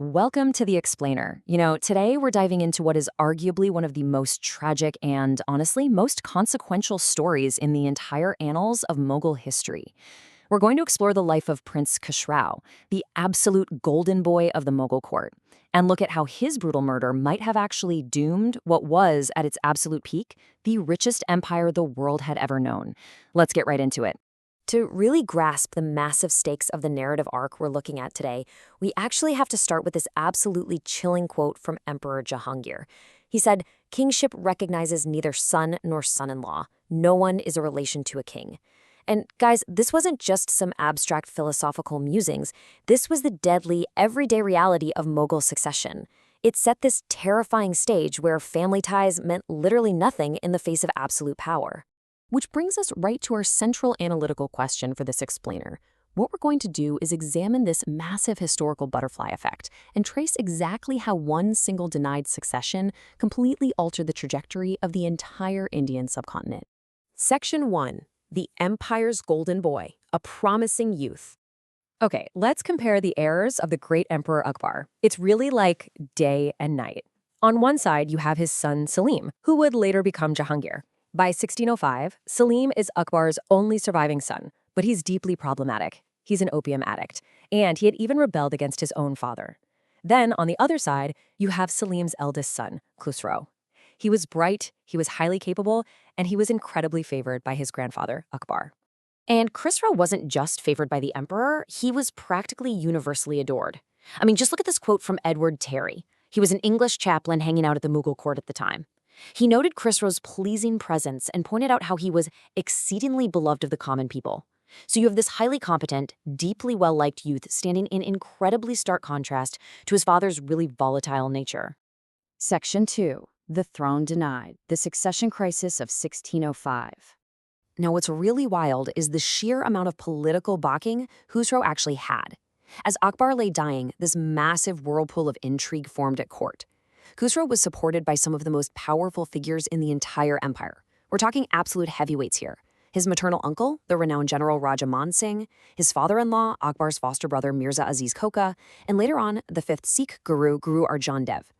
Welcome to The Explainer. Today we're diving into what is arguably one of the most tragic and, honestly, most consequential stories in the entire annals of Mughal history. We're going to explore the life of Prince Khusrau, the absolute golden boy of the Mughal court, and look at how his brutal murder might have actually doomed what was, at its absolute peak, the richest empire the world had ever known. Let's get right into it. To really grasp the massive stakes of the narrative arc we're looking at today, we actually have to start with this absolutely chilling quote from Emperor Jahangir. He said, "Kingship recognizes neither son nor son-in-law. No one is a relation to a king." And guys, this wasn't just some abstract philosophical musings. This was the deadly, everyday reality of Mughal succession. It set this terrifying stage where family ties meant literally nothing in the face of absolute power. Which brings us right to our central analytical question for this explainer. What we're going to do is examine this massive historical butterfly effect and trace exactly how one single denied succession completely altered the trajectory of the entire Indian subcontinent. Section 1. The Empire's Golden Boy, a Promising Youth. Okay, let's compare the eras of the great Emperor Akbar. It's really like day and night. On one side, you have his son Salim, who would later become Jahangir. By 1605, Salim is Akbar's only surviving son, but he's deeply problematic. He's an opium addict, and he had even rebelled against his own father. Then, on the other side, you have Salim's eldest son, Khusrau. He was bright, he was highly capable, and he was incredibly favored by his grandfather, Akbar. And Khusrau wasn't just favored by the emperor, he was practically universally adored. Just look at this quote from Edward Terry. He was an English chaplain hanging out at the Mughal court at the time. He noted Khusrau's pleasing presence and pointed out how he was exceedingly beloved of the common people. So you have this highly competent, deeply well-liked youth standing in incredibly stark contrast to his father's really volatile nature. Section 2. The Throne Denied, the Succession Crisis of 1605. Now, what's really wild is the sheer amount of political backing Khusrau actually had. As Akbar lay dying, this massive whirlpool of intrigue formed at court. Khusrau was supported by some of the most powerful figures in the entire empire. We're talking absolute heavyweights here. His maternal uncle, the renowned general Raja Man Singh, his father-in-law, Akbar's foster brother Mirza Aziz Koka, and later on, the fifth Sikh guru, Guru Arjan Dev.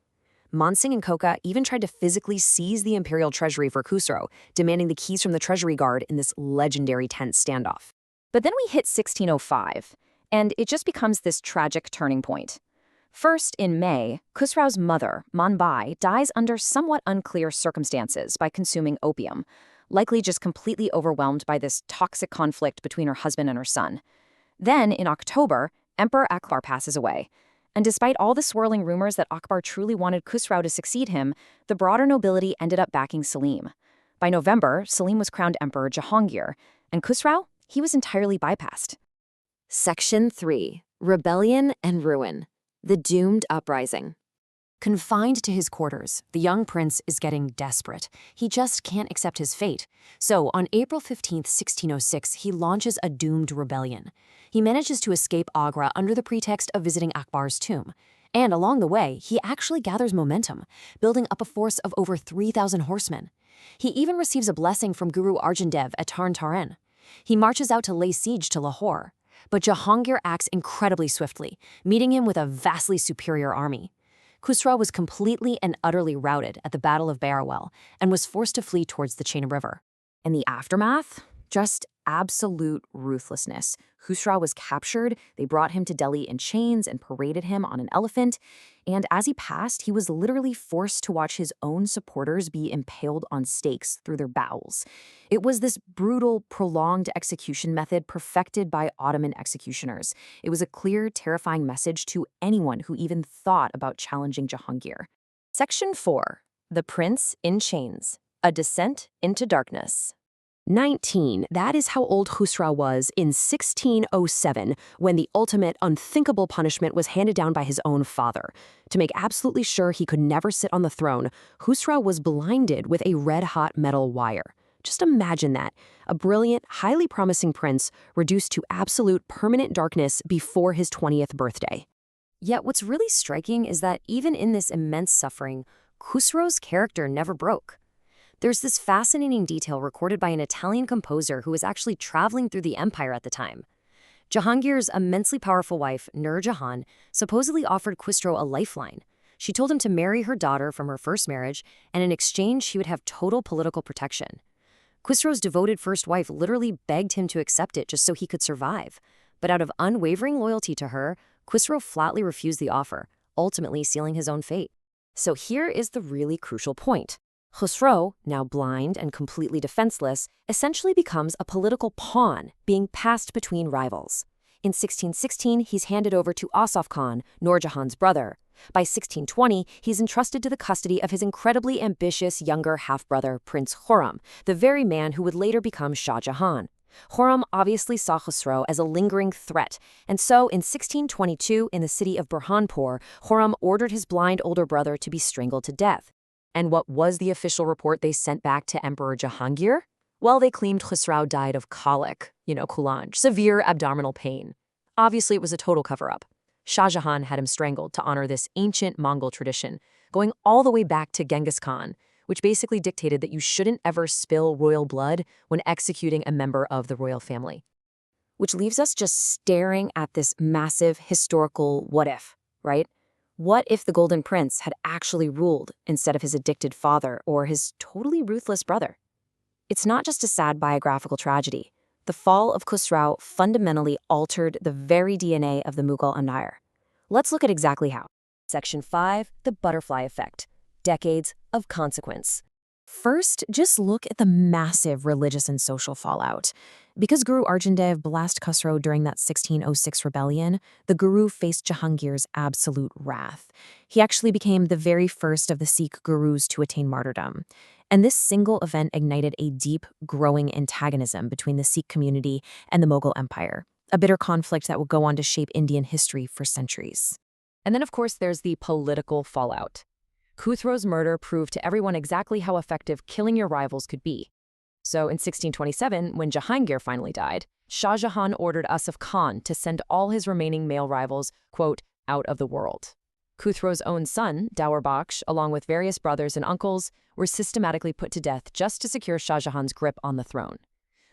Man Singh and Koka even tried to physically seize the imperial treasury for Khusrau, demanding the keys from the treasury guard in this legendary tense standoff. But then we hit 1605, and it just becomes this tragic turning point. First, in May, Khusrau's mother, Man Bai, dies under somewhat unclear circumstances by consuming opium, likely just completely overwhelmed by this toxic conflict between her husband and her son. Then, in October, Emperor Akbar passes away. And despite all the swirling rumors that Akbar truly wanted Khusrau to succeed him, the broader nobility ended up backing Salim. By November, Salim was crowned Emperor Jahangir, and Khusrau, he was entirely bypassed. Section 3. Rebellion and Ruin. The Doomed Uprising. Confined to his quarters, the young prince is getting desperate. He just can't accept his fate. So, on April 15, 1606, he launches a doomed rebellion. He manages to escape Agra under the pretext of visiting Akbar's tomb. And along the way, he actually gathers momentum, building up a force of over 3,000 horsemen. He even receives a blessing from Guru Arjan Dev at Tarn Taran. He marches out to lay siege to Lahore. But Jahangir acts incredibly swiftly, meeting him with a vastly superior army. Khusrau was completely and utterly routed at the Battle of Barawal and was forced to flee towards the Chain River. In the aftermath, just absolute ruthlessness. Khusrau was captured, they brought him to Delhi in chains and paraded him on an elephant, and as he passed, he was literally forced to watch his own supporters be impaled on stakes through their bowels. It was this brutal, prolonged execution method perfected by Ottoman executioners. It was a clear, terrifying message to anyone who even thought about challenging Jahangir. Section 4. The Prince in Chains. A Descent into Darkness. 19. That is how old Khusrau was in 1607, when the ultimate unthinkable punishment was handed down by his own father. To make absolutely sure he could never sit on the throne, Khusrau was blinded with a red-hot metal wire. Just imagine that. A brilliant, highly promising prince reduced to absolute permanent darkness before his 20th birthday. Yet what's really striking is that even in this immense suffering, Khusrau's character never broke. There's this fascinating detail recorded by an Italian composer who was actually traveling through the empire at the time. Jahangir's immensely powerful wife, Nur Jahan, supposedly offered Khusrau a lifeline. She told him to marry her daughter from her first marriage, and in exchange she would have total political protection. Khusrau's devoted first wife literally begged him to accept it just so he could survive. But out of unwavering loyalty to her, Khusrau flatly refused the offer, ultimately sealing his own fate. So here is the really crucial point. Khusrau, now blind and completely defenseless, essentially becomes a political pawn being passed between rivals. In 1616, he's handed over to Asaf Khan, Nur Jahan's brother. By 1620, he's entrusted to the custody of his incredibly ambitious younger half-brother, Prince Khurram, the very man who would later become Shah Jahan. Khurram obviously saw Khusrau as a lingering threat, and so in 1622, in the city of Burhanpur, Khurram ordered his blind older brother to be strangled to death. And what was the official report they sent back to Emperor Jahangir? Well, they claimed Khusrau died of colic, coulange, severe abdominal pain. Obviously, it was a total cover-up. Shah Jahan had him strangled to honor this ancient Mongol tradition, going all the way back to Genghis Khan, which basically dictated that you shouldn't ever spill royal blood when executing a member of the royal family. Which leaves us just staring at this massive historical what-if, right? What if the Golden Prince had actually ruled instead of his addicted father or his totally ruthless brother? It's not just a sad biographical tragedy. The fall of Khusrau fundamentally altered the very DNA of the Mughal Empire. Let's look at exactly how. Section 5, the butterfly effect. Decades of consequence. First, just look at the massive religious and social fallout. Because Guru Arjan Dev blasted Khusrau during that 1606 rebellion, the Guru faced Jahangir's absolute wrath. He actually became the very first of the Sikh gurus to attain martyrdom. And this single event ignited a deep, growing antagonism between the Sikh community and the Mughal Empire, a bitter conflict that would go on to shape Indian history for centuries. And then, of course, there's the political fallout. Khusrau's murder proved to everyone exactly how effective killing your rivals could be. So in 1627, when Jahangir finally died, Shah Jahan ordered Asaf Khan to send all his remaining male rivals, quote, out of the world. Khusrau's own son, Daur Bakhsh, along with various brothers and uncles, were systematically put to death just to secure Shah Jahan's grip on the throne.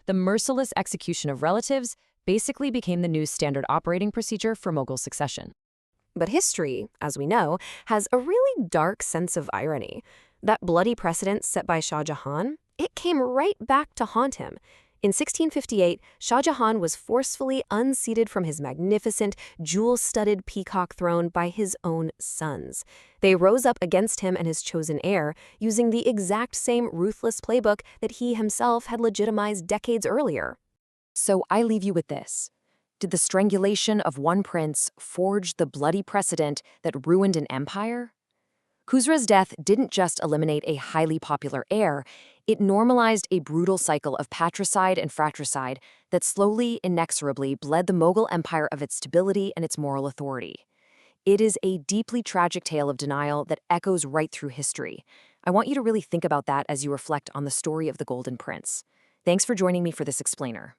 The merciless execution of relatives basically became the new standard operating procedure for Mughal succession. But history, as we know, has a really dark sense of irony. That bloody precedent set by Shah Jahan, it came right back to haunt him. In 1658, Shah Jahan was forcefully unseated from his magnificent, jewel-studded peacock throne by his own sons. They rose up against him and his chosen heir, using the exact same ruthless playbook that he himself had legitimized decades earlier. So I leave you with this. Did the strangulation of one prince forge the bloody precedent that ruined an empire? Khusrau's death didn't just eliminate a highly popular heir, it normalized a brutal cycle of patricide and fratricide that slowly, inexorably bled the Mughal Empire of its stability and its moral authority. It is a deeply tragic tale of denial that echoes right through history. I want you to really think about that as you reflect on the story of the Golden Prince. Thanks for joining me for this explainer.